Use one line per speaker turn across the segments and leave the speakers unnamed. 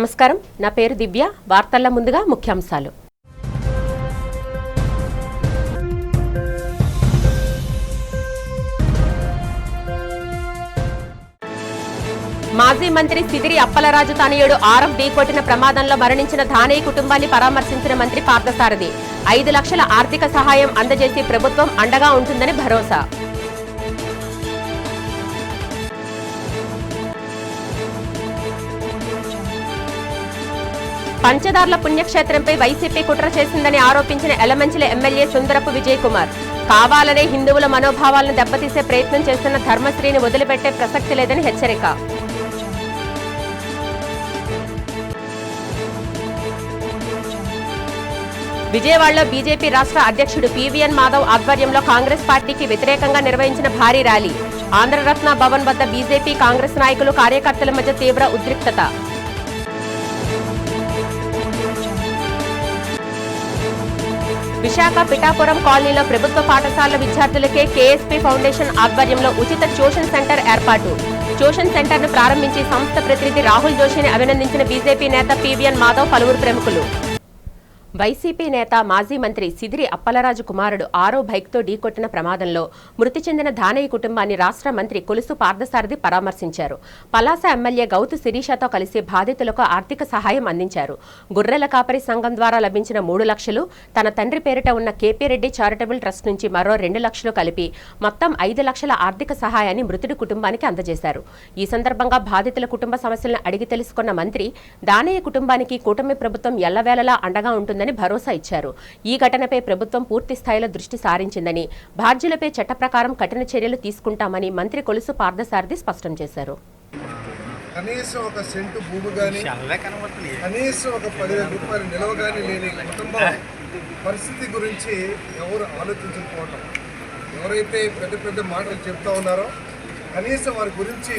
నమస్కారం, నా పేరు దివ్య. వార్తల ముందుగా ముఖ్యాంశాలు. మాజీ మంత్రి సిదిరి అప్పలరాజు తనయుడు ఆరం ఢీకొట్టిన ప్రమాదంలో మరణించిన ధానేయ్ కుటుంబాన్ని పరామర్శించిన మంత్రి పార్థసారథి 5 లక్షల ఆర్థిక సహాయం అందజేసి ప్రభుత్వం అండగా ఉంటుందని భరోసా. పంచదార్ల పుణ్యక్షేత్రంపై వైసీపీ కుట్ర చేసిందని ఆరోపించిన ఎలమంచిలి ఎమ్మెల్యే సుందరపు విజయ్ కుమార్. కావాలనే హిందువుల మనోభావాలను దెబ్బతీసే ప్రయత్నం చేస్తున్న ధర్మశ్రీని వదిలిపెట్టే ప్రసక్తి లేదని హెచ్చరిక. విజయవాడలో బీజేపీ రాష్ట్ర అధ్యక్షుడు పీవీఎన్ మాధవ్ ఆధ్వర్యంలో కాంగ్రెస్ పార్టీకి వ్యతిరేకంగా నిర్వహించిన భారీ ర్యాలీ. ఆంధ్రరత్న భవన్ వద్ద బీజేపీ కాంగ్రెస్ నాయకులు కార్యకర్తల మధ్య తీవ్ర ఉద్రిక్తత. విశాఖ పిఠాపురం కాలనీలో ప్రభుత్వ పాఠశాలల విద్యార్థులకే కేఎస్పీ ఫౌండేషన్ ఆధ్వర్యంలో ఉచిత ట్యూషన్ సెంటర్ ఏర్పాటు. ట్యూషన్ సెంటర్ను ప్రారంభించి సంస్థ ప్రతినిధి రాహుల్ జోషిని అభినందించిన బీజేపీ నేత పీవీఎన్ మాధవ్ పలువురు ప్రముఖులు. వైసీపీ నేత మాజీ మంత్రి సిదిరి అప్పలరాజు కుమారుడు ఆరో బైక్తో ఢీకొట్టిన ప్రమాదంలో మృతి చెందిన ధానేయ్ కుటుంబాన్ని రాష్ట్ర మంత్రి కొలుసు పార్థసారథి పరామర్శించారు. పలాస ఎమ్మెల్యే గౌతు శిరీషతో కలిసి బాధితులకు ఆర్థిక సహాయం అందించారు. గుర్రెల కాపరి సంఘం ద్వారా లభించిన 3 లక్షలు, తన తండ్రి పేరిట ఉన్న కేపీ రెడ్డి చారిటబుల్ ట్రస్ట్ నుంచి మరో 2 లక్షలు కలిపి మొత్తం 5 లక్షల ఆర్థిక సహాయాన్ని మృతుడి కుటుంబానికి అందజేశారు. ఈ సందర్భంగా బాధితుల కుటుంబ సమస్యలను అడిగి తెలుసుకున్న మంత్రి ధానేయ్ కుటుంబానికి కూటమి ప్రభుత్వం ఎల్లవేళలా అండగా ఉంటుందని భరోసా ఇచ్చారు. ఈ ఘటనపై ప్రభుత్వం పూర్తి స్థాయిలో దృష్టి సారించిందని, బాధ్యులపై చట్ట ప్రకారం కఠిన చర్యలు తీసుకుంటామని మంత్రి కొలుసు పార్థసారథి స్పష్టం చేశారు.
కనీసం ఒక సెంటు భూమి కానీ, కనీసం ఒక 10,000 రూపాయలు నిలవ కానీ లేని కుటుంబం పరిస్థితి గురించి ఎవరు ఆలోచించకపోవటం, ఎవరైతే పెద్ద పెద్ద మాటలు చెప్తా ఉన్నారో కనీసం వారి గురించి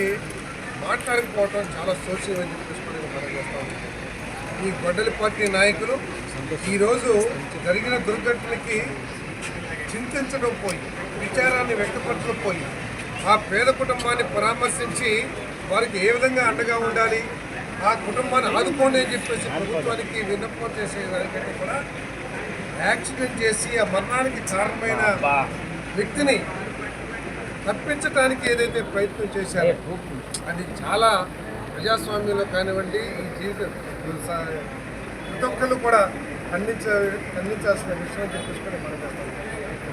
మాట్లాడకపోవటం చాలా సోషల్ అని చెప్పేసి మనం చేస్తూ ఉన్నాం. ఈ గొడ్డలి పార్టీ నాయకులు ఈరోజు జరిగిన దుర్ఘటనకి చింతించడం పోయి, విచారాన్ని వ్యక్తపరచడం పోయి, ఆ పేద కుటుంబాన్ని పరామర్శించి వారికి ఏ విధంగా అండగా ఉండాలి, ఆ కుటుంబాన్ని ఆదుకోండి అని చెప్పేసి ప్రభుత్వానికి విన్నపం చేసేదానికంటే కూడా యాక్సిడెంట్ చేసి ఆ మరణానికి కారణమైన వ్యక్తిని తప్పించడానికి ఏదైతే ప్రయత్నం చేశారో అది చాలా ప్రజాస్వామ్యంలో కానివ్వండి, ఈ జీవితం ప్రతి ఒక్కళ్ళు కూడా ఖండించాల్సిన విషయం చెప్పేసి కూడా మనం చేస్తాం.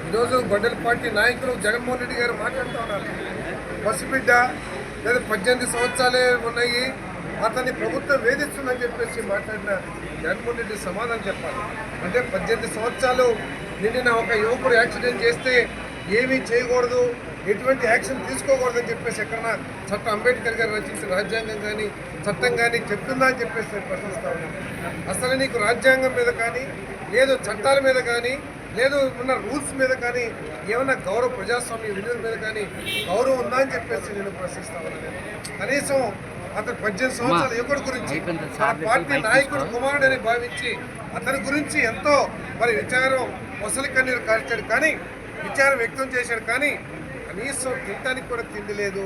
ఈరోజు గొడ్డలి పార్టీ నాయకులు జగన్మోహన్ రెడ్డి గారు మాట్లాడుతూ ఉన్నారు. పసిబిడ్డ లేదా 18 సంవత్సరాలే ఉన్నాయి, అతన్ని ప్రభుత్వం వేధిస్తుందని చెప్పేసి మాట్లాడిన జగన్మోహన్ రెడ్డి సమాధానం చెప్పాలి. అంటే 18 సంవత్సరాలు నిండిన ఒక యువకుడు యాక్సిడెంట్ చేస్తే ఏమీ చేయకూడదు, ఎటువంటి యాక్షన్ తీసుకోకూడదని చెప్పేసి ఎక్కడన్నా అంబేద్కర్ గారు రచించిన రాజ్యాంగం కానీ చట్టం కానీ చెప్తుందా అని చెప్పేసి నేను ప్రశ్నిస్తా ఉన్నాను. అసలు నీకు రాజ్యాంగం మీద కానీ, లేదు చట్టాల మీద కానీ, లేదు ఉన్న రూల్స్ మీద కానీ ఏమన్నా గౌరవ ప్రజాస్వామ్య విలువల మీద కానీ గౌరవం ఉందా అని చెప్పేసి నేను ప్రశ్నిస్తా ఉన్నాను. కనీసం అతను 18 సంవత్సరాల యువకుడి గురించి ఆ పార్టీ నాయకుడు కుమారుడని భావించి అతని గురించి ఎంతో మరి విచారం మొసలి కన్నీరు కార్చాడు, కానీ విచారం వ్యక్తం చేశాడు. కానీ కనీసం తినడానికి కూడా తిండి లేదు,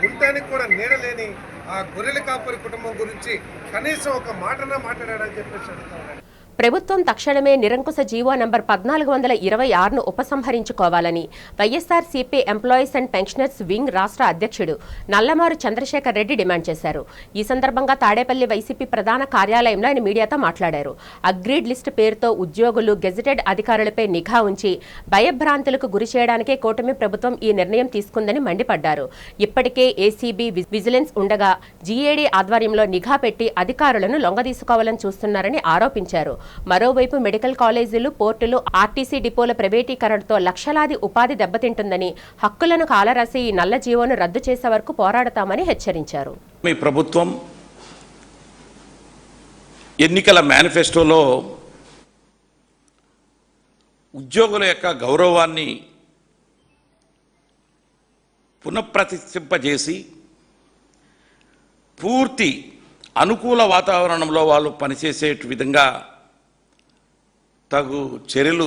ఉండటానికి కూడా నీడ లేని ఆ గొర్రెల కాపరి కుటుంబం గురించి కనీసం ఒక మాటనా మాట్లాడాడని చెప్పేసి అడుగుతాను.
ప్రభుత్వం తక్షణమే నిరంకుశ జీవో నంబర్ 1426ను ఉపసంహరించుకోవాలని YSRCP employees and pensioners wing రాష్ట్ర అధ్యక్షుడు నల్లమారు చంద్రశేఖర్ రెడ్డి డిమాండ్ చేశారు. ఈ సందర్భంగా తాడేపల్లి వైసీపీ ప్రధాన కార్యాలయంలో ఆయన మీడియాతో మాట్లాడారు. అగ్రీడ్ లిస్ట్ పేరుతో ఉద్యోగులు, గెజిటెడ్ అధికారులపై నిఘా ఉంచి భయభ్రాంతులకు గురి చేయడానికే కూటమి ప్రభుత్వం ఈ నిర్ణయం తీసుకుందని మండిపడ్డారు. ఇప్పటికే ఏసీబీ, విజిలెన్స్ ఉండగా జీఏడీ ఆధ్వర్యంలో నిఘా పెట్టి అధికారులను లొంగదీసుకోవాలని చూస్తున్నారని ఆరోపించారు. మరోవైపు మెడికల్ కాలేజీలు, పోర్టులు, ఆర్టీసీ డిపోల ప్రైవేటీకరణతో లక్షలాది ఉపాధి దెబ్బతింటుందని, హక్కులను కాలరాసి ఈ నల్ల జీవోను రద్దు చేసే వరకు పోరాడతామని హెచ్చరించారు.
మీ ప్రభుత్వం ఎన్నికల మేనిఫెస్టోలో ఉద్యోగుల యొక్క గౌరవాన్ని పునఃప్రతిష్ఠింపజేసి పూర్తి అనుకూల వాతావరణంలో వాళ్ళు పనిచేసే విధంగా తగు చర్యలు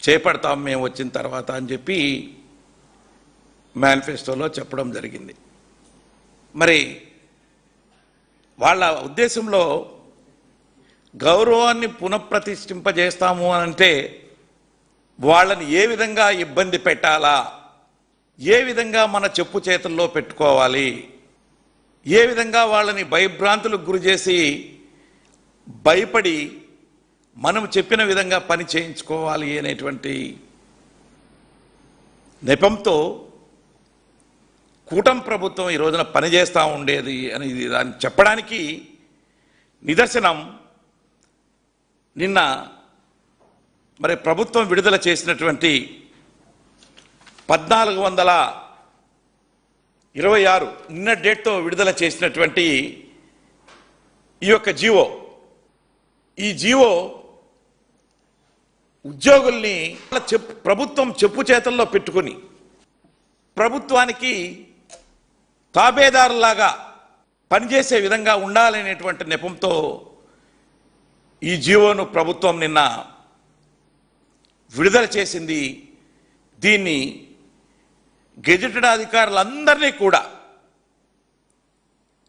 చేపడతాం మేము వచ్చిన తర్వాత అని చెప్పి మేనిఫెస్టోలో చెప్పడం జరిగింది. మరి వాళ్ళ ఉద్దేశంలో గౌరవాన్ని పునఃప్రతిష్ఠింపజేస్తాము అని అంటే వాళ్ళని ఏ విధంగా ఇబ్బంది పెట్టాలా, ఏ విధంగా మన చెప్పు చేతుల్లో పెట్టుకోవాలి, ఏ విధంగా వాళ్ళని భయభ్రాంతులకు గురి చేసి భయపడి మనం చెప్పిన విధంగా పని చేయించుకోవాలి అనేటువంటి నెపంతో కూటమి ప్రభుత్వం ఈ రోజున పనిచేస్తూ ఉండేది అని దాన్ని చెప్పడానికి నిదర్శనం నిన్న మరి ప్రభుత్వం విడుదల చేసినటువంటి 1426 నిన్న డేట్తో విడుదల చేసినటువంటి ఈ యొక్క జీవో, ఈ జీవో ఉద్యోగుల్ని ప్రభుత్వం చెప్పు చేతల్లో పెట్టుకుని ప్రభుత్వానికి తాబేదారులాగా పనిచేసే విధంగా ఉండాలనేటువంటి నెపంతో ఈ జీవోను ప్రభుత్వం నిన్న విడుదల చేసింది. దీన్ని గెజెటెడ్ అధికారులందరినీ కూడా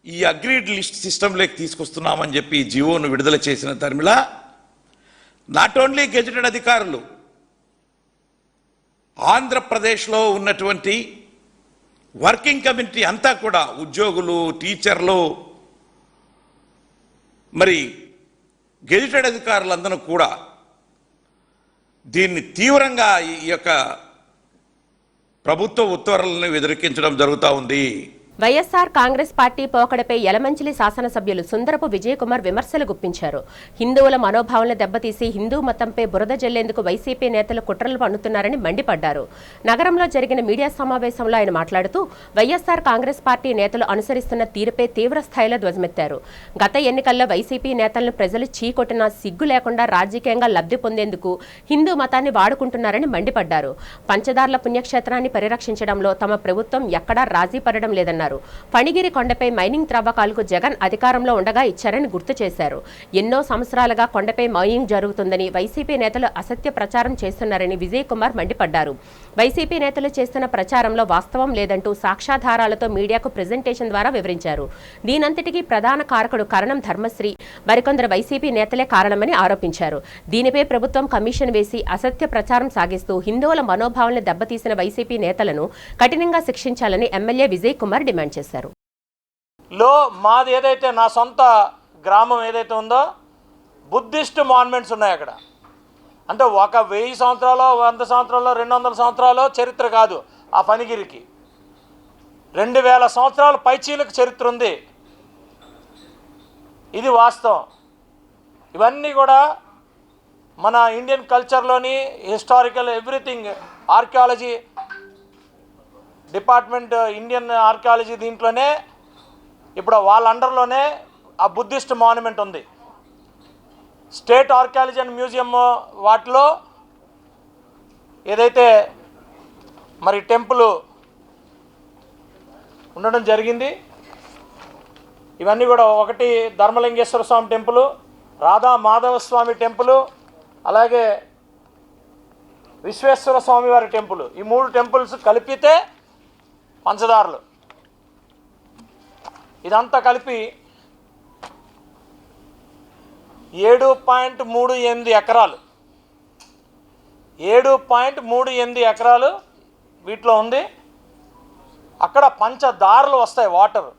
ఈ అగ్రీడ్ లిస్ట్ సిస్టంలోకి తీసుకొస్తున్నామని చెప్పి జీవోను విడుదల చేసిన తరిమిళ నాట్ ఓన్లీ గెజెటెడ్ అధికారులు, ఆంధ్రప్రదేశ్లో ఉన్నటువంటి వర్కింగ్ కమ్యూనిటీ అంతా కూడా ఉద్యోగులు, టీచర్లు, మరి గెజిటెడ్ అధికారులందరూ కూడా దీన్ని తీవ్రంగా ఈ యొక్క ప్రభుత్వ ఉత్తర్వులను వ్యతిరేకించడం జరుగుతూ ఉంది.
వైఎస్ఆర్ కాంగ్రెస్ పార్టీ పోకడపై యలమంచిలి శాసనసభ్యులు సుందరపు విజయకుమార్ విమర్శలు గుప్పించారు. హిందువుల మనోభావాలను దెబ్బతీసి హిందూ మతంపై బురద జల్లేందుకు వైసీపీ నేతలు కుట్రలు పన్నుతున్నారని మండిపడ్డారు. నగరంలో జరిగిన మీడియా సమావేశంలో ఆయన మాట్లాడుతూ వైఎస్ఆర్ కాంగ్రెస్ పార్టీ నేతలు అనుసరిస్తున్న తీరుపై తీవ్ర స్థాయిలో ధ్వజమెత్తారు. గత ఎన్నికల్లో వైసీపీ నేతలను ప్రజలు చీకొట్టినా సిగ్గు లేకుండా రాజకీయంగా లబ్ధి పొందేందుకు హిందూ మతాన్ని వాడుకుంటున్నారని మండిపడ్డారు. పంచదార్ల పుణ్యక్షేత్రాన్ని పరిరక్షించడంలో తమ ప్రభుత్వం ఎక్కడా రాజీ పడడం లేదన్నారు. ఫణిగిరి కొండపై మైనింగ్ త్రవ్వకాలకు జగన్ అధికారంలో ఉండగా ఇచ్చారని గుర్తు చేశారు. ఎన్నో సంవత్సరాలుగా కొండపై మైనింగ్ జరుగుతుందని వైసీపీ నేతలు అసత్య ప్రచారం చేస్తున్నారని విజయ్ కుమార్ మండిపడ్డారు. వైసీపీ నేతలు చేస్తున్న ప్రచారంలో వాస్తవం లేదంటూ సాక్ష్యాధారాలతో మీడియాకు ప్రెజెంటేషన్ ద్వారా వివరించారు. దీనంతటికీ ప్రధాన కారకుడు కరణం ధర్మశ్రీ, మరికొందరు వైసీపీ నేతలే కారణమని ఆరోపించారు. దీనిపై ప్రభుత్వం కమిషన్ వేసి అసత్య ప్రచారం సాగిస్తూ హిందువుల మనోభావాలను దెబ్బతీసిన వైసీపీ నేతలను కఠినంగా శిక్షించాలని ఎమ్మెల్యే విజయ్ కుమార్ డిమాండ్ చేశారు.
మాది ఏదైతే నా సొంత గ్రామం ఏదైతే ఉందో బుద్ధిస్ట్ మాన్యుమెంట్స్ ఉన్నాయి అక్కడ. అంటే ఒక 1000 సంవత్సరాలు, 100 సంవత్సరాలు, 200 సంవత్సరాలు చరిత్ర కాదు. ఆ ఫణిగిరికి 2000 సంవత్సరాల పైచీలకు చరిత్ర ఉంది. ఇది వాస్తవం. ఇవన్నీ కూడా మన ఇండియన్ కల్చర్లోని historical everything, archaeology department, Indian archaeology దీంట్లోనే ఇప్పుడు వాళ్ళ అండర్లోనే ఆ బుద్ధిస్ట్ మాన్యుమెంట్ ఉంది. స్టేట్ ఆర్కియాలజీ అండ్ మ్యూజియం వాటిలో ఏదైతే మరి టెంపుల్ ఉండడం జరిగింది. ఇవన్నీ కూడా ఒకటి ధర్మలింగేశ్వర స్వామి టెంపుల్, రాధా మాధవ స్వామి టెంపుల్, అలాగే విశ్వేశ్వర స్వామి వారి టెంపుల్. ఈ 3 టెంపుల్స్ కలిపితే పంచదారులు. ఇదంతా కలిపి 7.38 ఎకరాలు, 7.38 ఎకరాలు వీటిలో ఉంది. అక్కడ పంచదారులు వస్తాయి, వాటర్.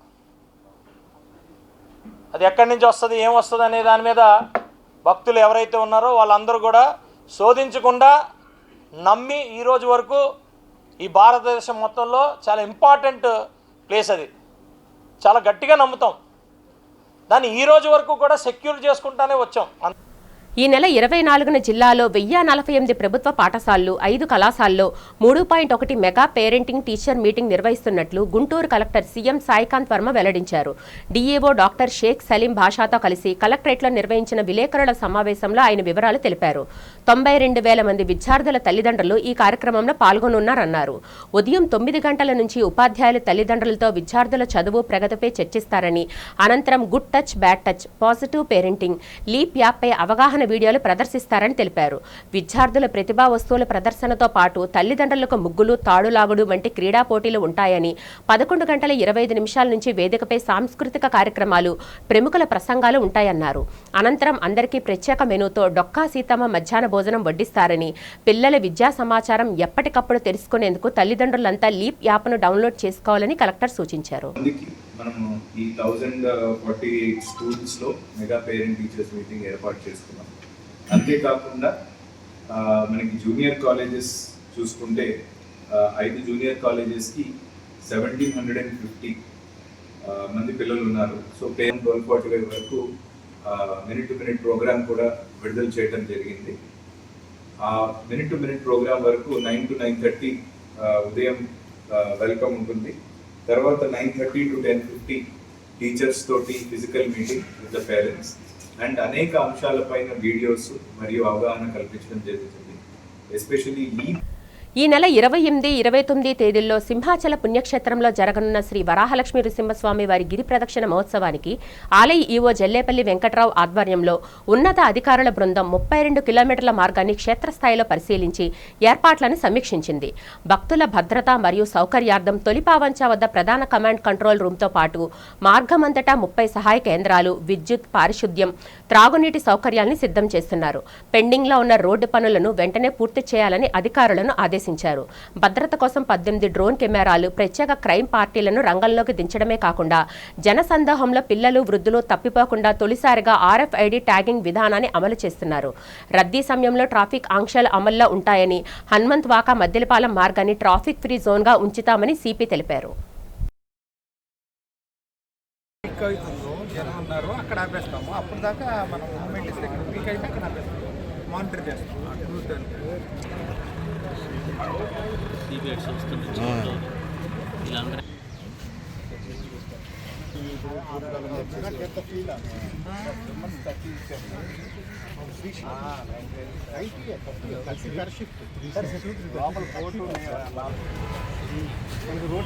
అది ఎక్కడి నుంచి వస్తుంది, ఏం వస్తుంది అనే దాని మీద భక్తులు ఎవరైతే ఉన్నారో వాళ్ళందరూ కూడా శోధించకుండా నమ్మి ఈరోజు వరకు ఈ భారతదేశం మొత్తంలో చాలా ఇంపార్టెంట్ ప్లేస్, అది చాలా గట్టిగా నమ్ముతాం. దాన్ని ఈ రోజు వరకు కూడా సెక్యూర్ చేసుకుంటానే వచ్చాం.
ఈ నెల 24న జిల్లాలో 1048 ప్రభుత్వ పాఠశాలలు, 5 కళాశాలలో 3.1 మెగా పేరెంటింగ్ టీచర్ మీటింగ్ నిర్వహిస్తున్నట్లు గుంటూరు కలెక్టర్ సీఎం సాయికాంత్ వర్మ వెల్లడించారు. డీఏఓ డాక్టర్ షేక్ సలీం భాషాతో కలిసి కలెక్టరేట్లో నిర్వహించిన విలేకరుల సమావేశంలో ఆయన వివరాలు తెలిపారు. 92,000 మంది విద్యార్థుల తల్లిదండ్రులు ఈ కార్యక్రమంలో పాల్గొనున్నారన్నారు. ఉదయం 9 గంటల నుంచి ఉపాధ్యాయులు తల్లిదండ్రులతో విద్యార్థుల చదువు ప్రగతిపై చర్చిస్తారని, అనంతరం good touch, bad touch, positive parenting, leap యాప్పై అవగాహన వీడియోలు ప్రదర్శిస్తారని తెలిపారు. విద్యార్థుల ప్రతిభా వస్తువుల ప్రదర్శనతో పాటు తల్లిదండ్రులకు ముగ్గులు, తాడులాగుడు వంటి క్రీడా పోటీలు ఉంటాయని, 11 గంటల 25 నిమిషాల నుంచి వేదికపై సాంస్కృతిక కార్యక్రమాలు, ప్రముఖుల ప్రసంగాలు ఉంటాయన్నారు. అనంతరం అందరికీ ప్రత్యేక మెనూతో డొక్కా సీతమ్మ మధ్యాహ్న భోజనం వడ్డిస్తారని, పిల్లల విద్యా సమాచారం ఎప్పటికప్పుడు తెలుసుకునేందుకు తల్లిదండ్రులంతా లీప్ యాప్ను డౌన్లోడ్ చేసుకోవాలని కలెక్టర్ సూచించారు.
మనము ఈ 1048 స్కూల్స్లో మెగా పేరెంట్ టీచర్స్ మీటింగ్ ఏర్పాటు చేసుకున్నాం. అంతేకాకుండా మనకి జూనియర్ కాలేజెస్ చూసుకుంటే 5 జూనియర్ కాలేజెస్కి 1750 మంది పిల్లలు ఉన్నారు. సో పేరెంట్ 1245 వరకు మినిట్ టు మినిట్ ప్రోగ్రామ్ కూడా విడుదల చేయడం జరిగింది. ఆ మినిట్ టు మినిట్ ప్రోగ్రామ్ వరకు 9 to 9:30 ఉదయం వెల్కమ్ ఉంటుంది. తర్వాత 9:30 to 10:50 టీచర్స్ తోటి physical meeting with the parents and అనేక అంశాలపైన వీడియోస్ మరియు అవగాహన కల్పించడం జరుగుతుంది. ఎస్పెషల్లీ
ఈ నెల 28, 29 తేదీల్లో సింహాచల పుణ్యక్షేత్రంలో జరగనున్న శ్రీ వరాహలక్ష్మి నృసింహస్వామి వారి గిరి ప్రదక్షిణ మహోత్సవానికి ఆలయ ఈవో జల్లేపల్లి వెంకట్రావు ఆధ్వర్యంలో ఉన్నత అధికారుల బృందం 32 కిలోమీటర్ల మార్గాన్ని క్షేత్రస్థాయిలో పరిశీలించి ఏర్పాట్లను సమీక్షించింది. భక్తుల భద్రత మరియు సౌకర్యార్థం తొలిపావంచ వద్ద ప్రధాన కమాండ్ కంట్రోల్ రూమ్తో పాటు మార్గమంతటా 30 సహాయ కేంద్రాలు, విద్యుత్, పారిశుద్ధ్యం, త్రాగునీటి సౌకర్యాన్ని సిద్ధం చేస్తున్నారు. పెండింగ్లో ఉన్న రోడ్డు పనులను వెంటనే పూర్తి చేయాలని అధికారులను ఆదేశించారు. భద్రత కోసం 18 డ్రోన్ కెమెరాలు, ప్రత్యేక క్రైమ్ పార్టీలను రంగంలోకి దించడమే కాకుండా జనసందోహంలో పిల్లలు, వృద్ధులు తప్పిపోకుండా తొలిసారిగా RFID ట్యాగింగ్ విధానాన్ని అమలు చేస్తున్నారు. రద్దీ సమయంలో ట్రాఫిక్ ఆంక్షలు అమల్లో ఉంటాయని, హనుమంత్ వాకా మద్దెలపాలెం మార్గాన్ని ట్రాఫిక్ ఫ్రీ జోన్గా ఉంచుతామని సిపి తెలిపారు.
జనం ఉన్నారు అక్కడ ఆపేస్తాము. అప్పుడు దాకా మనం మూమెంట్ ఇస్తే ఇక్కడ వీక్ అయితే అక్కడ ఆపేస్తాము, మానిటర్ చేస్తాము. రోడ్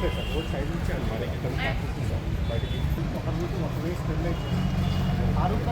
సార్, రోడ్ సైడ్ నుంచి బయటికి ఒక రూట్ ఒక వేసి పెళ్ళి ఆ రూట్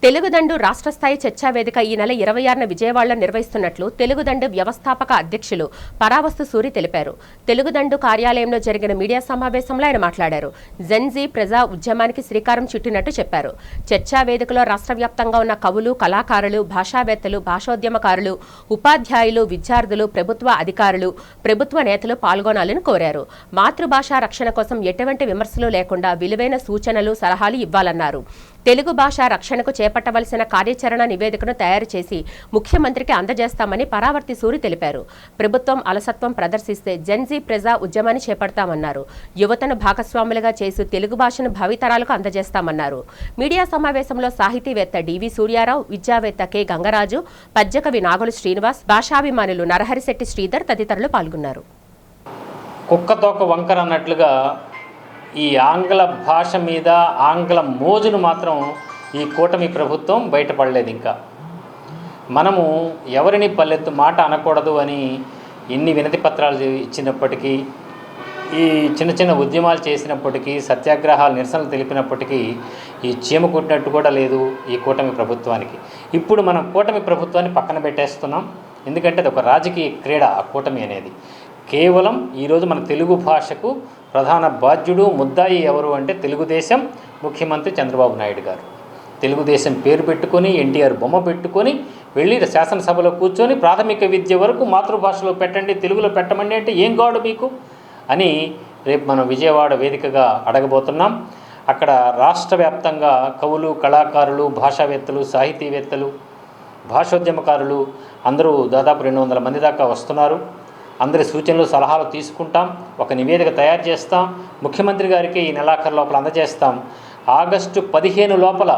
తెలుగుదండు రాష్ట్ర స్థాయి చర్చా వేదిక ఈ నెల 26న విజయవాడలో నిర్వహిస్తున్నట్లు తెలుగుదండు వ్యవస్థాపక అధ్యక్షులు పరావస్తు సూరి తెలిపారు. తెలుగుదండు కార్యాలయంలో జరిగిన మీడియా సమావేశంలో ఆయన మాట్లాడారు. జెన్జీ ప్రజా ఉద్యమానికి శ్రీకారం చుట్టినట్టు చెప్పారు. చర్చా వేదికలో రాష్ట్ర వ్యాప్తంగా ఉన్న కవులు, కళాకారులు, భాషావేత్తలు, భాషోద్యమకారులు, ఉపాధ్యాయులు, విద్యార్థులు, ప్రభుత్వ అధికారులు, ప్రభుత్వ నేతలు పాల్గొనాలని కోరారు. మాతృభాష రక్షణ కోసం ఎటువంటి విమర్శలు లేకుండా విలువైన సూచనలు, సలహాలు ఇవ్వాలన్నారు. తెలుగు భాష రక్షణకు చేపట్టవలసిన కార్యాచరణ నివేదికను తయారు చేసి ముఖ్యమంత్రికి అందజేస్తామని పరావర్తి సూరి తెలిపారు. ప్రభుత్వం అలసత్వం ప్రదర్శిస్తే జెన్జీ ప్రజా ఉద్యమాన్ని చేపడతామన్నారు. యువతను భాగస్వాములుగా చేసి తెలుగు భాషను భావితరాలకు అందజేస్తామన్నారు. మీడియా సమావేశంలో సాహితీవేత్త డివి సూర్యారావు, విద్యావేత్త కె గంగరాజు, పద్యకవి నాగులు శ్రీనివాస్, భాషాభిమానులు నరహరిశెట్టి శ్రీధర్ తదితరులు పాల్గొన్నారు.
కుక్కతోక వంకర అన్నట్లుగా ఈ ఆంగ్ల భాష మీద ఆంగ్ల మోజును మాత్రం ఈ కూటమి ప్రభుత్వం బయటపడలేదు. ఇంకా మనము ఎవరిని పల్లెత్తు మాట అనకూడదు అని ఎన్ని వినతి పత్రాలు ఇచ్చినప్పటికీ, ఈ చిన్న చిన్న ఉద్యమాలు చేసినప్పటికీ, సత్యాగ్రహాలు, నిరసనలు తెలిపినప్పటికీ ఈ చీమ కుట్టినట్టు కూడా లేదు ఈ కూటమి ప్రభుత్వానికి. ఇప్పుడు మనం కూటమి ప్రభుత్వాన్ని పక్కన పెట్టేస్తున్నాం. ఎందుకంటే అది ఒక రాజకీయ క్రీడ ఆ కూటమి అనేది. కేవలం ఈరోజు మన తెలుగు భాషకు ప్రధాన బాధ్యుడు, ముద్దాయి ఎవరు అంటే తెలుగుదేశం ముఖ్యమంత్రి చంద్రబాబు నాయుడు గారు. తెలుగుదేశం పేరు పెట్టుకొని, ఎన్టీఆర్ బొమ్మ పెట్టుకొని వెళ్ళి శాసనసభలో కూర్చొని ప్రాథమిక విద్య వరకు మాతృభాషలో పెట్టండి, తెలుగులో పెట్టమండి అంటే ఏం కాడు మీకు అని రేపు మనం విజయవాడ వేదికగా అడగబోతున్నాం. అక్కడ రాష్ట్ర వ్యాప్తంగా కవులు, కళాకారులు, భాషావేత్తలు, సాహితీవేత్తలు, భాషోద్యమకారులు అందరూ దాదాపు 200 మంది దాకా వస్తున్నారు. అందరి సూచనలు, సలహాలు తీసుకుంటాం. ఒక నివేదిక తయారు చేస్తాం. ముఖ్యమంత్రి గారికి ఈ నెలాఖరు లోపల అందజేస్తాం. ఆగస్టు 15 లోపల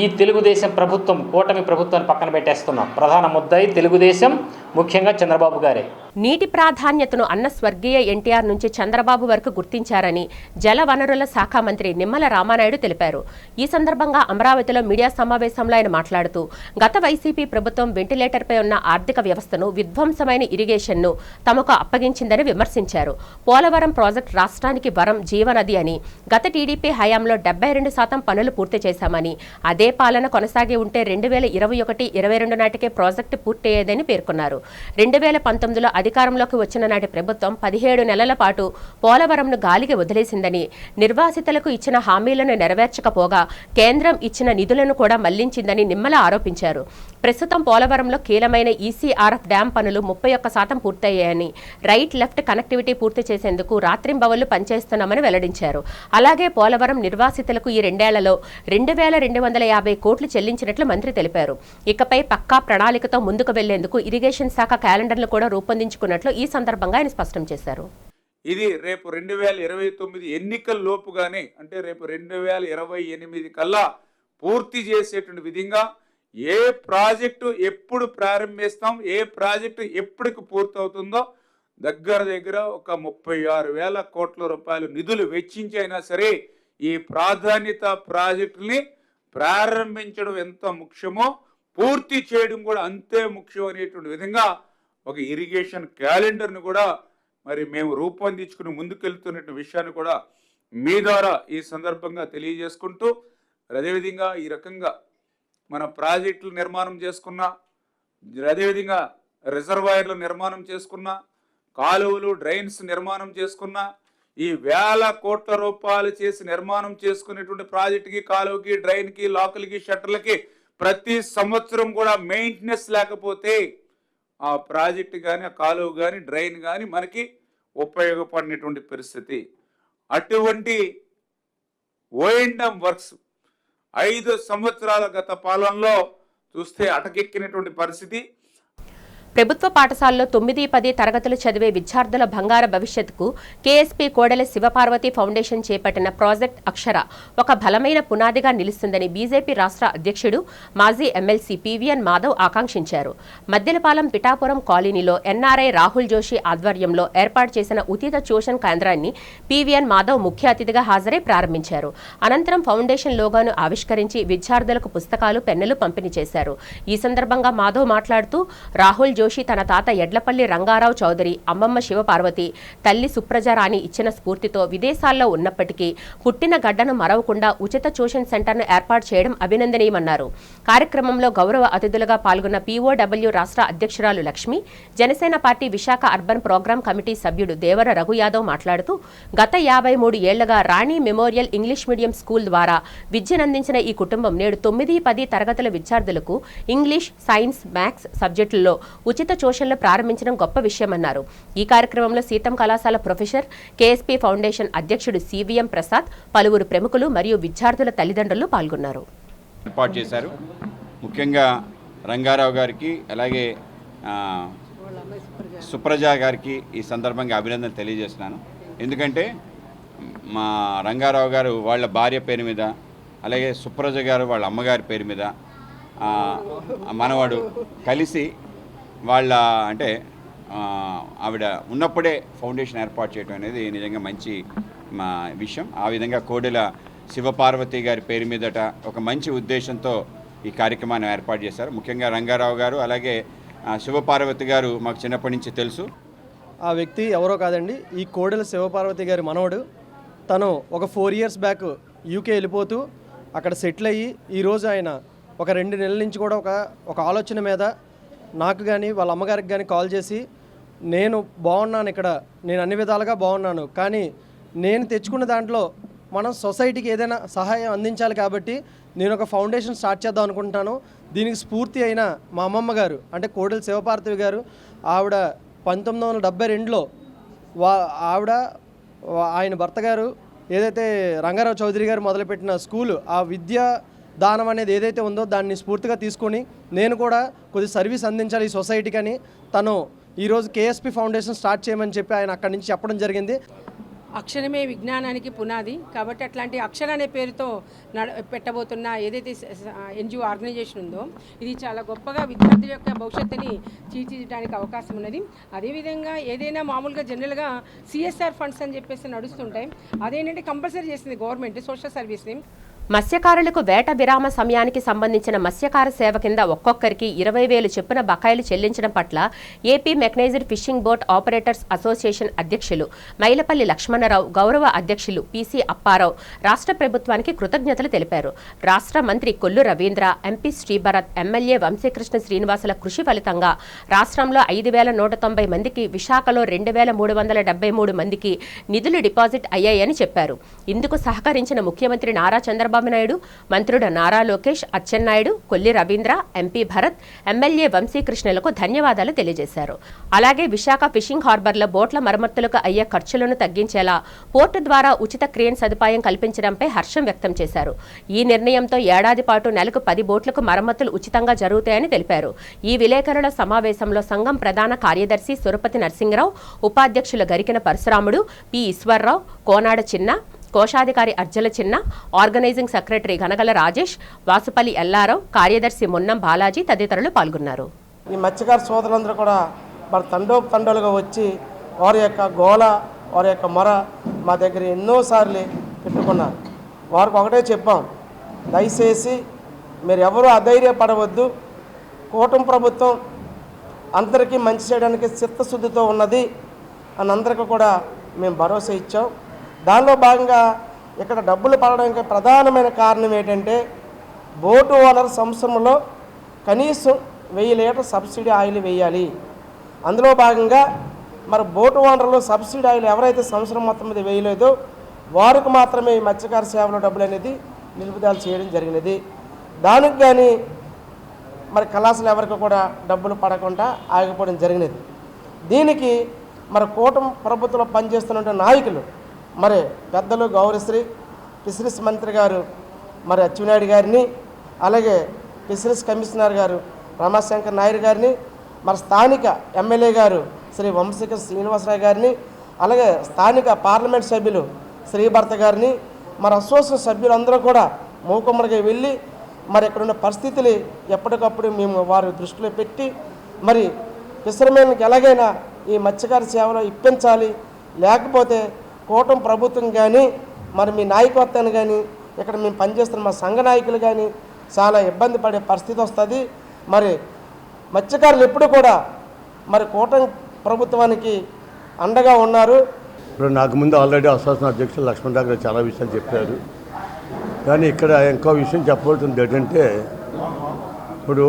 ఈ తెలుగుదేశం ప్రభుత్వం, కూటమి ప్రభుత్వాన్ని పక్కన పెట్టేస్తున్నాం. ప్రధాన ముద్దాయి తెలుగుదేశం, ముఖ్యంగా చంద్రబాబు గారే.
నీటి ప్రాధాన్యతను అన్న స్వర్గీయ ఎన్టీఆర్ నుంచి చంద్రబాబు వరకు గుర్తించారని జల వనరుల శాఖ మంత్రి నిమ్మల రామానాయుడు తెలిపారు. ఈ సందర్భంగా అమరావతిలో మీడియా సమావేశంలో ఆయన మాట్లాడుతూ గత వైసీపీ ప్రభుత్వం వెంటిలేటర్పై ఉన్న ఆర్థిక వ్యవస్థను, విధ్వంసమైన ఇరిగేషన్ను తమకు అప్పగించిందని విమర్శించారు. పోలవరం ప్రాజెక్టు రాష్ట్రానికి వరం, జీవనది అని, గత టీడీపీ హయాంలో 72% పనులు పూర్తి చేశామని, అదే పాలన కొనసాగి ఉంటే 2021-22 నాటికే ప్రాజెక్టు పూర్తయ్యేదని పేర్కొన్నారు. 2019లో అధికారంలోకి వచ్చిన నాటి ప్రభుత్వం 17 నెలల పాటు పోలవరంను గాలికి వదిలేసిందని, నిర్వాసితులకు ఇచ్చిన హామీలను నెరవేర్చకపోగా కేంద్రం ఇచ్చిన నిధులను కూడా మళ్లించిందని నిమ్మల ఆరోపించారు. ప్రస్తుతం పోలవరంలో కీలమైన ఈసీఆర్ఎఫ్ డ్యాం పనులు 31% పూర్తయ్యాయని, రైట్ లెఫ్ట్ కనెక్టివిటీ పూర్తి చేసేందుకు రాత్రింబవళ్లు పనిచేస్తున్నామని వెల్లడించారు. అలాగే పోలవరం నిర్వాసితులకు ఈ 2 ఏళ్లలో 2250 కోట్లు చెల్లించినట్లు మంత్రి తెలిపారు. ఇకపై పక్కా ప్రణాళికతో ముందుకు వెళ్లేందుకు ఇరిగేషన్ శాఖ క్యాలెండర్లు కూడా రూపొందించుకున్నట్లు ఈ సందర్భంగా ఆయన స్పష్టం చేశారు.
ఇది రేపు 2029 ఎన్నికల లోపుగానే, అంటే రేపు 2028 కల్లా పూర్తి చేసేటువంటి విధంగా ఏ ప్రాజెక్టు ఎప్పుడు ప్రారంభిస్తాం, ఏ ప్రాజెక్టు ఎప్పటికి పూర్తవుతుందో దగ్గర ఒక 36,000 కోట్ల రూపాయలు నిధులు వెచ్చించి అయినా సరే ఈ ప్రాధాన్యత ప్రాజెక్టుల్ని ప్రారంభించడం ఎంత ముఖ్యమో పూర్తి చేయడం కూడా అంతే ముఖ్యం అనేటువంటి విధంగా ఒక ఇరిగేషన్ క్యాలెండర్ను కూడా మరి మేము రూపొందించుకుని ముందుకెళ్తున్న విషయాన్ని కూడా మీ ద్వారా ఈ సందర్భంగా తెలియజేసుకుంటూ, అదేవిధంగా ఈ రకంగా మన ప్రాజెక్టులు నిర్మాణం చేసుకున్నా, అదేవిధంగా రిజర్వాయర్లు నిర్మాణం చేసుకున్నా, కాలువలు డ్రైన్స్ నిర్మాణం చేసుకున్నా, ఈ 1000 కోట్ల రూపాయలు చేసి నిర్మాణం చేసుకునేటువంటి ప్రాజెక్టుకి, కాలువకి, డ్రైన్కి, లాకులకి, షట్టర్లకి ప్రతి సంవత్సరం కూడా మెయింటెనెన్స్ లేకపోతే ఆ ప్రాజెక్టు కానీ, ఆ కాలువ కానీ, డ్రైన్ కానీ మనకి ఉపయోగపడినటువంటి పరిస్థితి. అటువంటి ఓఎండ్ఎం వర్క్స్ 5 సంవత్సరాల గత పాలనలో చూస్తే అటకెక్కినటువంటి పరిస్థితి.
ప్రభుత్వ పాఠశాలలో 9-10 తరగతులు చదివే విద్యార్థుల బంగారు భవిష్యత్తుకు కేఎస్పీ కోడెల శివపార్వతి ఫౌండేషన్ చేపట్టిన ప్రాజెక్ట్ అక్షర ఒక బలమైన పునాదిగా నిలుస్తుందని బీజేపీ రాష్ట్ర అధ్యక్షుడు, మాజీ ఎమ్మెల్సీ పీవీఎన్ మాధవ్ ఆకాంక్షించారు. మద్దెలపాలెం పిఠాపురం కాలనీలో ఎన్ఆర్ఐ రాహుల్ జోషి ఆధ్వర్యంలో ఏర్పాటు చేసిన ఉచిత ట్యూషన్ కేంద్రాన్ని పీవీఎన్ మాధవ్ ముఖ్య అతిథిగా హాజరై ప్రారంభించారు. అనంతరం ఫౌండేషన్ లోగోను ఆవిష్కరించి విద్యార్థులకు పుస్తకాలు, పెన్నులు పంపిణీ చేశారు. ఈ సందర్భంగా మాధవ్ మాట్లాడుతూ రాహుల్ జోషి తన తాత ఎడ్లపల్లి రంగారావు చౌదరి, అమ్మమ్మ శివపార్వతి, తల్లి సుప్రజారాణి ఇచ్చిన స్ఫూర్తితో విదేశాల్లో ఉన్నప్పటికీ పుట్టిన గడ్డను మరవకుండా ఉచిత ట్యూషన్ సెంటర్ను ఏర్పాటు చేయడం అభినందనీయమన్నారు. కార్యక్రమంలో గౌరవ అతిథులుగా పాల్గొన్న పీఓడబ్ల్యూ రాష్ట్ర అధ్యక్షురాలు Lakshmi, Janasena party Visakha urban program committee సభ్యుడు దేవర రఘు యాదవ్ మాట్లాడుతూ గత 53 ఏళ్లుగా Rani memorial English medium school ద్వారా విద్యనందించిన ఈ కుటుంబం నేడు 9-10 తరగతుల విద్యార్థులకు ఇంగ్లీష్, సైన్స్, మ్యాథ్స్ సబ్జెక్టుల్లో ఉచిత ట్యూషన్లు ప్రారంభించడం గొప్ప విషయమన్నారు. ఈ కార్యక్రమంలో సీతం కళాశాల ప్రొఫెసర్, కేఎస్పీ ఫౌండేషన్ అధ్యక్షుడు సివిఎం ప్రసాద్, పలువురు ప్రముఖులు మరియు విద్యార్థుల తల్లిదండ్రులు పాల్గొన్నారు.
ఏర్పాటు చేశారు. ముఖ్యంగా రంగారావు గారికి, అలాగే సుప్రజ గారికి ఈ సందర్భంగా అభినందనలు తెలియజేస్తున్నాను. ఎందుకంటే మా రంగారావు గారు వాళ్ళ భార్య పేరు మీద, అలాగే సుప్రజ గారు వాళ్ళ అమ్మగారి పేరు మీద మనవాడు కలిసి వాళ్ళ అంటే ఆవిడ ఉన్నప్పుడే ఫౌండేషన్ ఏర్పాటు చేయడం అనేది నిజంగా మంచి విషయం. ఆ విధంగా కోడెల శివపార్వతి గారి పేరు మీదట ఒక మంచి ఉద్దేశంతో ఈ కార్యక్రమాన్ని ఏర్పాటు చేశారు. ముఖ్యంగా రంగారావు గారు, అలాగే శివపార్వతి గారు మాకు చిన్నప్పటి నుంచి తెలుసు.
ఆ వ్యక్తి ఎవరో కాదండి, ఈ కోడెల శివపార్వతి గారి మనవడు. తను ఒక 4 ఇయర్స్ బ్యాక్ యూకే వెళ్ళిపోతూ అక్కడ సెటిల్ అయ్యి ఈరోజు ఆయన ఒక 2 నెలల నుంచి కూడా ఒక ఆలోచన మీద నాకు కానీ వాళ్ళ అమ్మగారికి కానీ కాల్ చేసి, నేను బాగున్నాను, ఇక్కడ నేను అన్ని విధాలుగా బాగున్నాను, కానీ నేను తెచ్చుకున్న దాంట్లో మనం సొసైటీకి ఏదైనా సహాయం అందించాలి కాబట్టి నేను ఒక ఫౌండేషన్ స్టార్ట్ చేద్దాం అనుకుంటున్నాను. దీనికి స్ఫూర్తి అయిన మా అమ్మమ్మ గారు, అంటే కోడెల శివపార్వతి గారు, ఆవిడ 1972లో ఆవిడ ఆయన భర్త గారు ఏదైతే రంగారావు చౌదరి గారు మొదలుపెట్టిన స్కూలు, ఆ విద్యా దానం అనేది ఏదైతే ఉందో దాన్ని స్ఫూర్తిగా తీసుకొని నేను కూడా కొద్ది సర్వీస్ అందించాలి ఈ సొసైటీకి అని తను ఈరోజు కేఎస్పీ ఫౌండేషన్ స్టార్ట్ చేయమని చెప్పి ఆయన అక్కడి నుంచి చెప్పడం జరిగింది.
అక్షరమే విజ్ఞానానికి పునాది కాబట్టి అట్లాంటి అక్షర అనే పేరుతో పెట్టబోతున్న ఏదైతే ఎన్జిఓ ఆర్గనైజేషన్ ఉందో ఇది చాలా గొప్పగా విద్యార్థుల యొక్క భవిష్యత్తుని తీర్చిదిద్దడానికి అవకాశం ఉన్నది. అదేవిధంగా ఏదైనా మామూలుగా జనరల్గా సిఎస్ఆర్ ఫండ్స్ అని చెప్పేసి నడుస్తుంటాయి. అదేంటంటే కంపల్సరీ చేసింది గవర్నమెంట్ సోషల్ సర్వీస్ని.
మత్స్యకారులకు వేట విరామ సమయానికి సంబంధించిన మత్స్యకార సేవ కింద ఒక్కొక్కరికి 20,000 చొప్పున బకాయిలు చెల్లించడం పట్ల AP mechanised fishing boat operators association అధ్యక్షులు మైలపల్లి లక్ష్మణరావు, గౌరవ అధ్యక్షులు పిసి అప్పారావు రాష్ట్ర ప్రభుత్వానికి కృతజ్ఞతలు తెలిపారు. రాష్ట్ర మంత్రి కొల్లు రవీంద్ర, ఎంపీ శ్రీభరత్, ఎమ్మెల్యే వంశీకృష్ణ శ్రీనివాసుల కృషి ఫలితంగా రాష్ట్రంలో 5,190 మందికి, విశాఖలో 2,373 మందికి నిధులు డిపాజిట్ అయ్యాయని చెప్పారు. ఇందుకు సహకరించిన ముఖ్యమంత్రి నారా చంద్రబాబు నాయుడు, మంత్రుడు నారా లోకేష్, అచ్చెన్నాయుడు, కొల్లి రవీంద్ర, ఎంపీ భరత్, ఎమ్మెల్యే వంశీకృష్ణలకు ధన్యవాదాలు తెలియజేశారు. అలాగే విశాఖ ఫిషింగ్ హార్బర్లో బోట్ల మరమ్మతులకు అయ్యే ఖర్చులను తగ్గించేలా పోర్టు ద్వారా ఉచిత క్రేన్ సదుపాయం కల్పించడంపై హర్షం వ్యక్తం చేశారు. ఈ నిర్ణయంతో ఏడాది పాటు నెలకు 10 బోట్లకు మరమ్మతులు ఉచితంగా జరుగుతాయని తెలిపారు. ఈ విలేకరుల సమావేశంలో సంఘం ప్రధాన కార్యదర్శి సురపతి నరసింగరావు, ఉపాధ్యక్షులు గరికిన పరశురాముడు, పి ఈశ్వర్రావు, కోనాడ చిన్న, కోశాధికారి అర్జల చిన్న, ఆర్గనైజింగ్ సెక్రటరీ గనగల రాజేష్, వాసుపల్లి ఎల్లారావు, కార్యదర్శి మున్నం బాలాజీ తదితరులు పాల్గొన్నారు.
ఈ మత్స్యకార సోదరులందరూ కూడా మరి తండోపతండాలుగా వచ్చి వారి యొక్క గోల, వారి యొక్క మొర మా దగ్గర ఎన్నోసార్లు పెట్టుకున్నారు. వారికి ఒకటే చెప్పాం, దయచేసి మీరు ఎవరూ అధైర్యపడవద్దు, కూటమి ప్రభుత్వం అందరికీ మంచి చేయడానికి చిత్తశుద్ధితో ఉన్నది అని అందరికీ కూడా మేము భరోసా ఇచ్చాం. దానిలో భాగంగా ఇక్కడ డబ్బులు పడడానికి ప్రధానమైన కారణం ఏంటంటే బోటు ఓనర్ సంవత్సరంలో కనీసం 1000 లీటర్ సబ్సిడీ ఆయిల్ వేయాలి. అందులో భాగంగా మరి బోటు ఓనర్లు సబ్సిడీ ఆయిల్ ఎవరైతే సంవత్సరం మొత్తం మీద వేయలేదో వారికి మాత్రమే ఈ మత్స్యకార సేవల డబ్బులు అనేది నిలుపుదల చేయడం జరిగినది. దానికి కానీ మరి కళాశాల ఎవరికి కూడా డబ్బులు పడకుండా ఆగిపోవడం జరిగినది. దీనికి మరి కూటమి ప్రభుత్వంలో పనిచేస్తున్న నాయకులు మరి పెద్దలు గౌరవశ్రీ ఫిషరీస్ మంత్రి గారు మరి అచ్చెన్నాయుడు గారిని, అలాగే ఫిషరీస్ కమిషనర్ గారు రమాశంకర్ నాయుడు గారిని, మరి స్థానిక ఎమ్మెల్యే గారు శ్రీ వంశీకృష్ణ శ్రీనివాసరావు గారిని, అలాగే స్థానిక పార్లమెంట్ సభ్యులు శ్రీభరత్ గారిని, మరి అసోసియేషన్ సభ్యులందరూ కూడా మూకుమ్మడిగా వెళ్ళి మరి ఇక్కడున్న పరిస్థితులు ఎప్పటికప్పుడు మేము వారి దృష్టిలో పెట్టి మరి ఫిషర్మెన్కి ఎలాగైనా ఈ మత్స్యకార సేవలో ఇప్పించాలి, లేకపోతే కూటమి ప్రభుత్వం కానీ మరి మీ నాయకత్వాన్ని కానీ ఇక్కడ మేము పనిచేస్తున్న మా సంఘ నాయకులు కానీ చాలా ఇబ్బంది పడే పరిస్థితి వస్తుంది. మరి మత్స్యకారులు ఎప్పుడు కూడా మరి కూటమి ప్రభుత్వానికి అండగా ఉన్నారు.
ఇప్పుడు నాకు ముందు ఆల్రెడీ అసోసియేషన్ అధ్యక్షులు లక్ష్మణరావు గారు చాలా విషయాలు చెప్పారు. కానీ ఇక్కడ ఇంకో విషయం చెప్పవలసింది ఏంటంటే ఇప్పుడు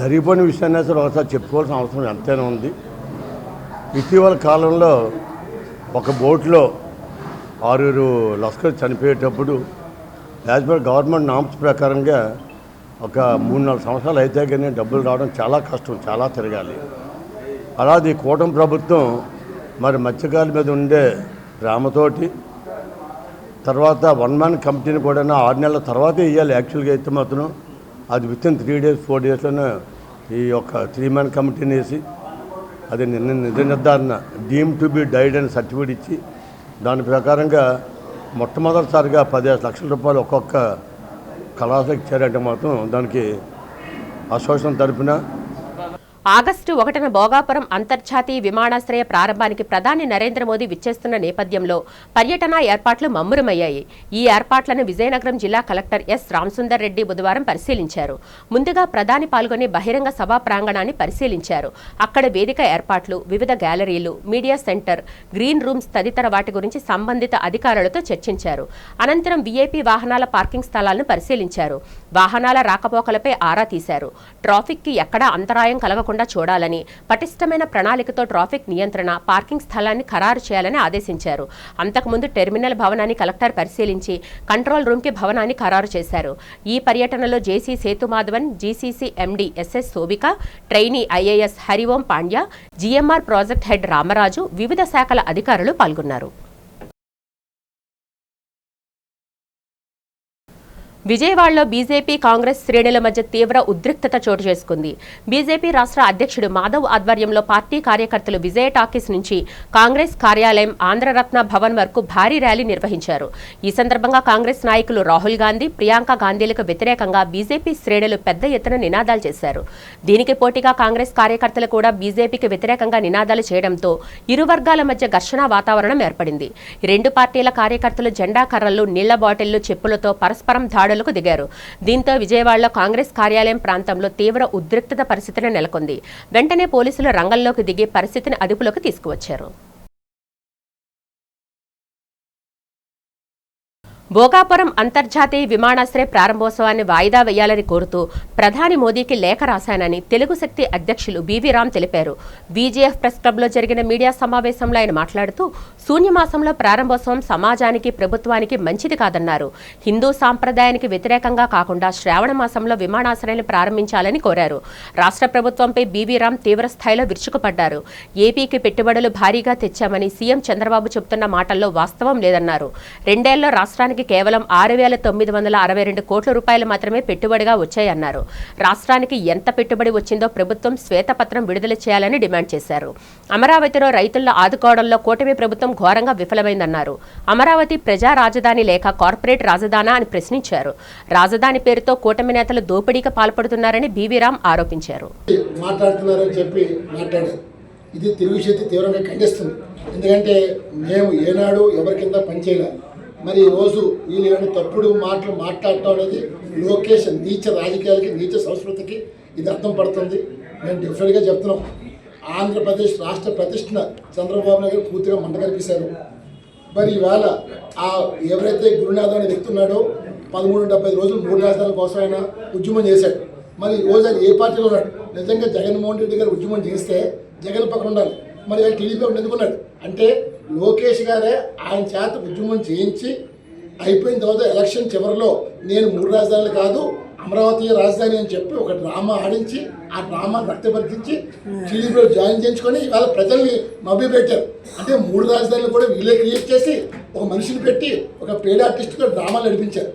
జరిగిపోయిన విషయాన్ని అసలు ఒకసారి చెప్పుకోవాల్సిన అవసరం ఎంతైనా ఉంది. ఇటీవల కాలంలో ఒక బోట్లో 6 లస్కర్ చనిపోయేటప్పుడు యాజ్ పర్ గవర్నమెంట్ నామ్స్ ప్రకారంగా ఒక 3-4 సంవత్సరాలు అయితే కానీ డబ్బులు రావడం చాలా కష్టం, చాలా తిరగాలి. అలాది కూటమి ప్రభుత్వం మరి మత్స్యకారుల మీద ఉండే ప్రేమతోటి తర్వాత 1 మ్యాన్ కమిటీని కూడా 6 నెలల తర్వాతే ఇవ్వాలి. యాక్చువల్గా అయితే మాత్రం అది వితిన్ 3 days 4 daysలోనే ఈ యొక్క 3 మ్యాన్ కమిటీని వేసి అది నిజ నిర్ధారణ డీమ్ టు బి డైడ్ అని సర్టిఫికేట్ ఇచ్చి దాని ప్రకారంగా మొట్టమొదటిసారిగా 15 లక్షల రూపాయలు ఒక్కొక్క కళాశాలకు ఇచ్చారంటే మాత్రం దానికి అసోసియేషన్ తరఫున
ఆగస్టు 1న భోగాపురం అంతర్జాతీయ విమానాశ్రయ ప్రారంభానికి ప్రధాని నరేంద్ర మోదీ విచ్చేస్తున్న నేపథ్యంలో పర్యటన ఏర్పాట్లు మమ్మురమయ్యాయి. ఈ ఏర్పాట్లను విజయనగరం జిల్లా కలెక్టర్ ఎస్ రామసుందర్ రెడ్డి బుధవారం పరిశీలించారు. ముందుగా ప్రధాని పాల్గొనే బహిరంగ సభా ప్రాంగణాన్ని పరిశీలించారు. అక్కడ వేదిక ఏర్పాట్లు, వివిధ గ్యాలరీలు, మీడియా సెంటర్, గ్రీన్ రూమ్స్ తదితర వాటి గురించి సంబంధిత అధికారులతో చర్చించారు. అనంతరం వీఐపీ వాహనాల పార్కింగ్ స్థలాలను పరిశీలించారు. వాహనాల రాకపోకలపై ఆరా తీశారు. ట్రాఫిక్ కి ఎక్కడా అంతరాయం కలగకుండా చూడాలని, పటిష్టమైన ప్రణాళికతో ట్రాఫిక్ నియంత్రణ, పార్కింగ్ స్థలాన్ని ఖరారు చేయాలని ఆదేశించారు. అంతకుముందు టెర్మినల్ భవనాన్ని కలెక్టర్ పరిశీలించి కంట్రోల్ రూమ్ కి భవనాన్ని ఖరారు చేశారు. ఈ పర్యటనలో JC Sethumadhavan, GCC MD SS Sobhika, trainee IAS Hariom Pandya, GMR project head Ramaraju, వివిధ శాఖల అధికారులు పాల్గొన్నారు. విజయవాడలో బీజేపీ కాంగ్రెస్ శ్రేణుల మధ్య తీవ్ర ఉద్రిక్తత చోటు చేసుకుంది. బీజేపీ రాష్ట్ర అధ్యక్షుడు మాధవ్ ఆధ్వర్యంలో పార్టీ కార్యకర్తలు విజయ టాకీస్ నుంచి కాంగ్రెస్ కార్యాలయం ఆంధ్రరత్న భవన్ వరకు భారీ ర్యాలీ నిర్వహించారు. ఈ సందర్భంగా కాంగ్రెస్ నాయకులు రాహుల్ గాంధీ, ప్రియాంక గాంధీలకు వ్యతిరేకంగా బీజేపీ శ్రేణులు పెద్ద ఎత్తున నినాదాలు చేశారు. దీనికి పోటీగా కాంగ్రెస్ కార్యకర్తలు కూడా బీజేపీకి వ్యతిరేకంగా నినాదాలు చేయడంతో ఇరు వర్గాల మధ్య ఘర్షణ వాతావరణం ఏర్పడింది. రెండు పార్టీల కార్యకర్తలు జెండా కర్రలు, నీళ్ల బాటిళ్లు, చెప్పులతో పరస్పరం దాడులకు దిగారు. దీంతో విజయవాడలో కాంగ్రెస్ కార్యాలయం ప్రాంతంలో తీవ్ర ఉద్రిక్తత పరిస్థితిని నెలకొంది. వెంటనే పోలీసులు రంగంలోకి దిగి పరిస్థితిని అదుపులోకి తీసుకువచ్చారు. భోగాపురం అంతర్జాతీయ విమానాశ్రయ ప్రారంభోత్సవాన్ని వాయిదా వేయాలని కోరుతూ ప్రధాని మోదీకి లేఖ రాశానని తెలుగు శక్తి అధ్యక్షులు బీవీ రామ్ తెలిపారు. బీజేఎఫ్ ప్రెస్ క్లబ్లో జరిగిన మీడియా సమావేశంలో ఆయన మాట్లాడుతూ శూన్యమాసంలో ప్రారంభోత్సవం సమాజానికి, ప్రభుత్వానికి మంచిది కాదన్నారు. హిందూ సాంప్రదాయానికి వ్యతిరేకంగా కాకుండా శ్రావణ మాసంలో విమానాశ్రయాన్ని ప్రారంభించాలని కోరారు. రాష్ట్ర ప్రభుత్వంపై బీవీ రామ్ తీవ్ర స్థాయిలో విరుచుకుపడ్డారు. ఏపీకి పెట్టుబడులు భారీగా తెచ్చామని సీఎం చంద్రబాబు చెబుతున్న మాటల్లో వాస్తవం లేదన్నారు. రెండేళ్లలో రాష్ట్రానికి కేవలం 6,962 కోట్ల రూపాయలు మాత్రమే పెట్టుబడిగా వచ్చాయన్నారు. రాష్ట్రానికి ఎంత పెట్టుబడి వచ్చిందో ప్రభుత్వం శ్వేతపత్రం విడుదల చేయాలని డిమాండ్ చేశారు. అమరావతిలో రైతులను ఆదుకోవడంలో కూటమి ప్రభుత్వం ఘోరంగా విఫలమైందన్నారు. అమరావతి ప్రజా రాజధాని లేక కార్పొరేట్ రాజధానా అని ప్రశ్నించారు. రాజధాని పేరుతో కూటమి నేతలు దోపిడీకి పాల్పడుతున్నారని బీవీ రామ్ ఆరోపించారు.
ఇది తెలుగు శక్తి తీవ్రంగా ఖండిస్తుంది. ఎందుకంటే మేము ఏనాడు ఎవరి కింద పనిచేయలేదు. మరి ఈరోజు వీళ్ళు ఇలాంటి తప్పుడు మాటలు మాట్లాడటం అనేది లోకేష్ నీచ రాజకీయాలకి, నీచ సంస్కృతికి ఇది అర్థం పడుతుంది. మేము డిఫరెంట్గా చెప్తున్నాం. ఆంధ్రప్రదేశ్ రాష్ట్ర ప్రతిష్టన చంద్రబాబు నాయుడు పూర్తిగా మంట కల్పిశారు. మరి ఇవాళ ఎవరైతే గురునాథం అని వ్యక్తున్నాడో 1375 రోజులు 3 రాజధానుల కోసం ఆయన ఉద్యమం చేశాడు. మరి ఈ రోజు ఆయన ఏ పార్టీలో ఉన్నాడు? నిజంగా జగన్మోహన్ రెడ్డి గారు ఉద్యమం చేస్తే జగన్ పక్కన ఉండాలి. మరి ఆయన టీడీపీ ఎందుకున్నాడు అంటే లోకేష్ గారే ఆయన చేత ఉద్యమం చేయించి అయిపోయిన తర్వాత ఎలక్షన్ చివరిలో నేను 3 రాజధానులు కాదు అమరావతి రాజధాని అని చెప్పి ఒక డ్రామా ఆడించి ఆ డ్రామాను రక్తపరిచించి టీడీపీలో జాయిన్ చేయించుకొని ఇవాళ ప్రజల్ని మభ్యపెట్టారు. అంటే 3 రాజధానులు కూడా వీళ్ళే క్రియేట్ చేసి ఒక మనిషిని పెట్టి ఒక పేడ్ ఆర్టిస్ట్తో డ్రామాలు నడిపించారు.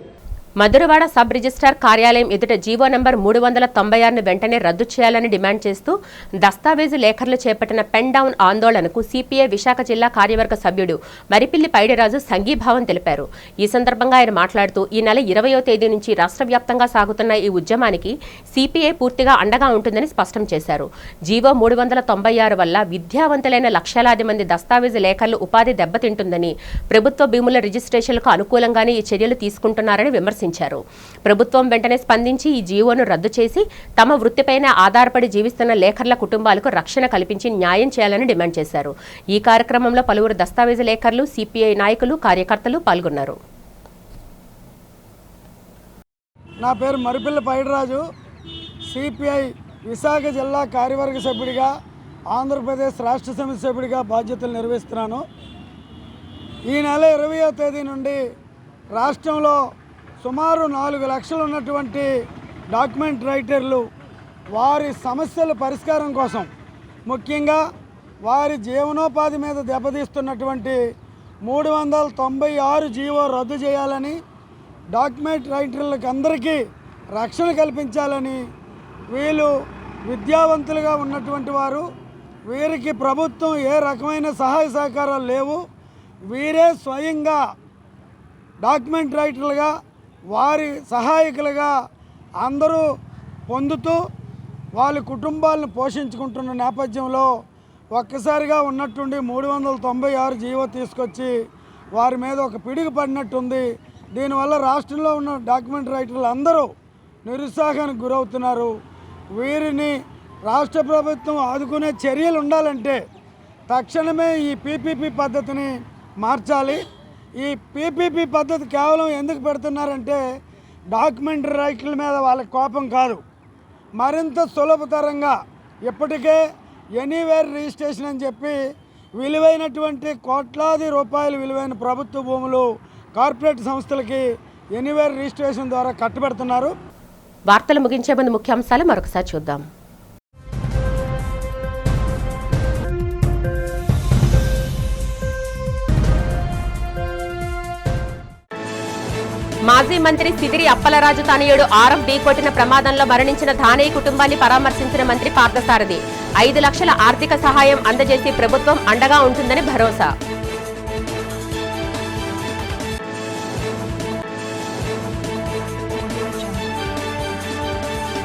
మధురవాడ సబ్ రిజిస్ట్రార్ కార్యాలయం ఎదుట జీవో నంబర్ 396ను వెంటనే రద్దు చేయాలని డిమాండ్ చేస్తూ దస్తావేజు లేఖర్లు చేపట్టిన పెన్ డౌన్ ఆందోళనకు సిపిఐ విశాఖ జిల్లా కార్యవర్గ సభ్యుడు మరిపిల్లి పైడిరాజు సంఘీభావం తెలిపారు. ఈ సందర్భంగా ఆయన మాట్లాడుతూ ఈ నెల 20వ తేదీ నుంచి రాష్ట్ర వ్యాప్తంగా సాగుతున్న ఈ ఉద్యమానికి సిపిఐ పూర్తిగా అండగా ఉంటుందని స్పష్టం చేశారు. జీవో 396 వల్ల విద్యావంతులైన లక్షలాది మంది దస్తావేజు లేఖర్లు ఉపాధి దెబ్బతింటుందని, ప్రభుత్వ భూముల రిజిస్ట్రేషన్లకు అనుకూలంగానే ఈ చర్యలు తీసుకుంటున్నారని విమర్శించారు. ప్రభుత్వం వెంటనే స్పందించి ఈ జీవోను రద్దు చేసి తమ వృత్తిపైన ఆధారపడి జీవిస్తున్న లేఖర్ల కుటుంబాలకు రక్షణ కల్పించి న్యాయం చేయాలని డిమాండ్ చేశారు. ఈ కార్యక్రమంలో పలువురు దస్తావేజు లేఖర్లు, సిపిఐ నాయకులు, కార్యకర్తలు పాల్గొన్నారు.
నా పేరు మరిపిల్ల పైడిరాజు. సిపిఐ విశాఖ జిల్లా కార్యవర్గ సభ్యుడిగా, ఆంధ్రప్రదేశ్ రాష్ట్ర సమితి సభ్యుడిగా బాధ్యతలు నిర్వహిస్తున్నాను. ఈ నెల 20వ తేదీ నుండి రాష్ట్రంలో సుమారు 4 లక్షలు ఉన్నటువంటి డాక్యుమెంట్ రైటర్లు వారి సమస్యల పరిష్కారం కోసం, ముఖ్యంగా వారి జీవనోపాధి మీద దెబ్బతీస్తున్నటువంటి 396 జీవో రద్దు చేయాలని, డాక్యుమెంట్ రైటర్లకు అందరికీ రక్షణ కల్పించాలని, వీళ్ళు విద్యావంతులుగా ఉన్నటువంటి వారు, వీరికి ప్రభుత్వం ఏ రకమైన సహాయ సహకారాలు లేవు, వీరే స్వయంగా డాక్యుమెంట్ రైటర్లుగా వారి సహాయకులుగా అందరూ పొందుతూ వాళ్ళ కుటుంబాలను పోషించుకుంటున్న నేపథ్యంలో ఒక్కసారిగా ఉన్నట్టుండి 396 జీవో తీసుకొచ్చి వారి మీద ఒక పిడుగు పడినట్టుంది. దీనివల్ల రాష్ట్రంలో ఉన్న డాక్యుమెంట్ రైటర్లు అందరూ నిరుత్సాహానికి గురవుతున్నారు. వీరిని రాష్ట్ర ప్రభుత్వం ఆదుకునే చర్యలు ఉండాలంటే తక్షణమే ఈ పీపీపీ పద్ధతిని మార్చాలి. ఈ పీపీపీ పద్ధతి కేవలం ఎందుకు పెడుతున్నారంటే డాక్యుమెంటరీ రైట్ల మీద వాళ్ళకి కోపం కాదు, మరింత సులభతరంగా ఇప్పటికే ఎనీవేర్ రిజిస్ట్రేషన్ అని చెప్పి విలువైనటువంటి కోట్లాది రూపాయలు విలువైన ప్రభుత్వ భూములు కార్పొరేట్ సంస్థలకి ఎనీవేర్ రిజిస్ట్రేషన్ ద్వారా కట్టబెడుతున్నారు.
వార్తలు ముగించే ముందు ముఖ్యాంశాలు మరొకసారి చూద్దాం. మాజీ మంత్రి సిదిరి అప్పలరాజు తనయుడు ఆర్ఎఫ్ ఢీకొట్టిన ప్రమాదంలో మరణించిన ధానేయ్ కుటుంబాన్ని పరామర్శించిన మంత్రి పార్థసారథి 5 లక్షల ఆర్థిక సహాయం అందజేసి ప్రభుత్వం అండగా ఉంటుందని భరోసా.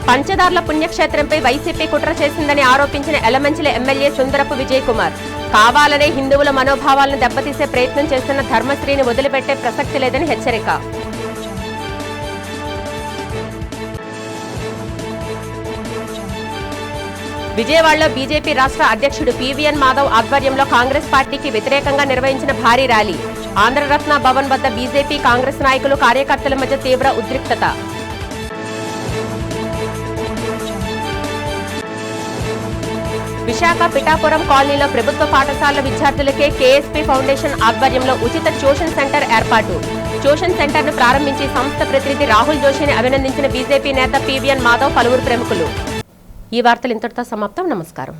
పంచదార్ల పుణ్యక్షేత్రంపై వైసీపీ కుట్ర చేసిందని ఆరోపించిన ఎలమంచిలి ఎమ్మెల్యే సుందరపు విజయ్ కుమార్ కావాలనే హిందువుల మనోభావాలను దెబ్బతీసే ప్రయత్నం చేస్తున్న ధర్మశ్రీని వదిలిపెట్టే ప్రసక్తి లేదని హెచ్చరిక. విజయవాడలో బీజేపీ రాష్ట్ర అధ్యక్షుడు పీవీఎన్ మాధవ్ ఆధ్వర్యంలో కాంగ్రెస్ పార్టీకి వ్యతిరేకంగా నిర్వహించిన భారీ ర్యాలీ. ఆంధ్రరత్న భవన్ వద్ద బీజేపీ కాంగ్రెస్ నాయకులు కార్యకర్తల మధ్య తీవ్ర ఉద్రిక్తత. విశాఖ పిఠాపురం కాలనీలో ప్రభుత్వ పాఠశాలల విద్యార్థులకే కేఎస్పీ ఫౌండేషన్ ఆధ్వర్యంలో ఉచిత ట్యూషన్ సెంటర్ ఏర్పాటు. ట్యూషన్ సెంటర్ ను ప్రారంభించి సంస్థ ప్రతినిధి రాహుల్ జోషిని అభినందించిన బీజేపీ నేత పీవీఎన్ మాధవ్ పలువురు ప్రముఖులు. ఈ వార్తలు ఇంతటితో సమాప్తం. నమస్కారం.